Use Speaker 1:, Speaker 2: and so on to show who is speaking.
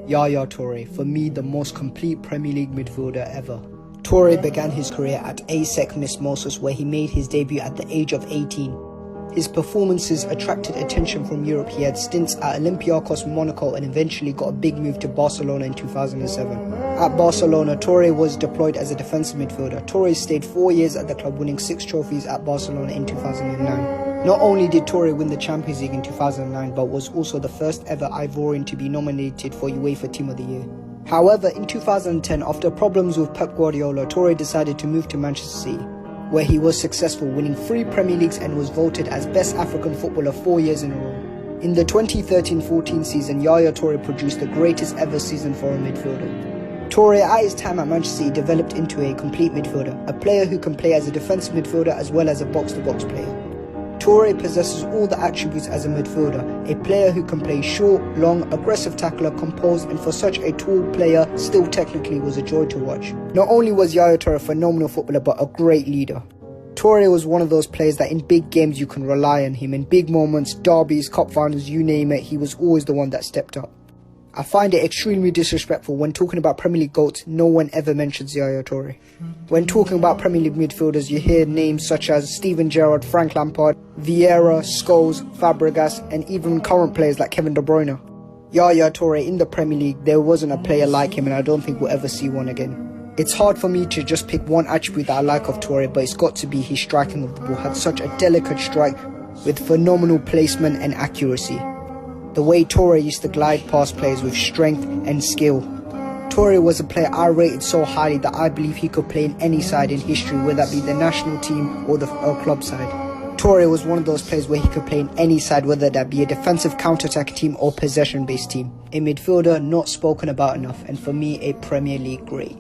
Speaker 1: Yaya Toure, for me the most complete Premier League midfielder ever. Toure began his career at ASEC Mimosas, where he made his debut at the age of 18. His performances attracted attention from Europe. He had stints at Olympiacos, Monaco, and eventually got a big move to Barcelona in 2007. At Barcelona, Toure was deployed as a defensive midfielder. Toure stayed 4 years at the club, winning 6 trophies at Barcelona in 2009. Not only did Toure win the Champions League in 2009, but was also the first ever Ivorian to be nominated for UEFA Team of the Year. However, in 2010, after problems with Pep Guardiola, Toure decided to move to Manchester City, where he was successful, winning 3 Premier Leagues and was voted as Best African Footballer 4 years in a row. In the 2013-14 season, Yaya Toure produced the greatest ever season for a midfielder. Toure, at his time at Manchester City, developed into a complete midfielder, a player who can play as a defensive midfielder as well as a box-to-box player. Toure possesses all the attributes as a midfielder, a player who can play short, long, aggressive tackler, composed, and for such a tall player, still technically was a joy to watch. Not only was Yaya Toure a phenomenal footballer, but a great leader. Toure was one of those players that in big games you can rely on him. In big moments, derbies, cup finals, you name it, he was always the one that stepped up. I find it extremely disrespectful when talking about Premier League GOATs, no one ever mentions Yaya Toure. When talking about Premier League midfielders, you hear names such as Steven Gerrard, Frank Lampard, Vieira, Scholes, Fabregas, and even current players like Kevin De Bruyne. Yaya Toure in the Premier League, there wasn't a player like him, and I don't think we'll ever see one again. It's hard for me to just pick one attribute that I like of Toure, but it's got to be his striking of the ball. Had such a delicate strike with phenomenal placement and accuracy. The way Toure used to glide past players with strength and skill. Toure was a player I rated so highly that I believe he could play in any side in history, whether that be the national team or the club side. Toure was one of those players where he could play in any side, whether that be a defensive counter-attack team or possession-based team. A midfielder not spoken about enough, and for me, a Premier League great.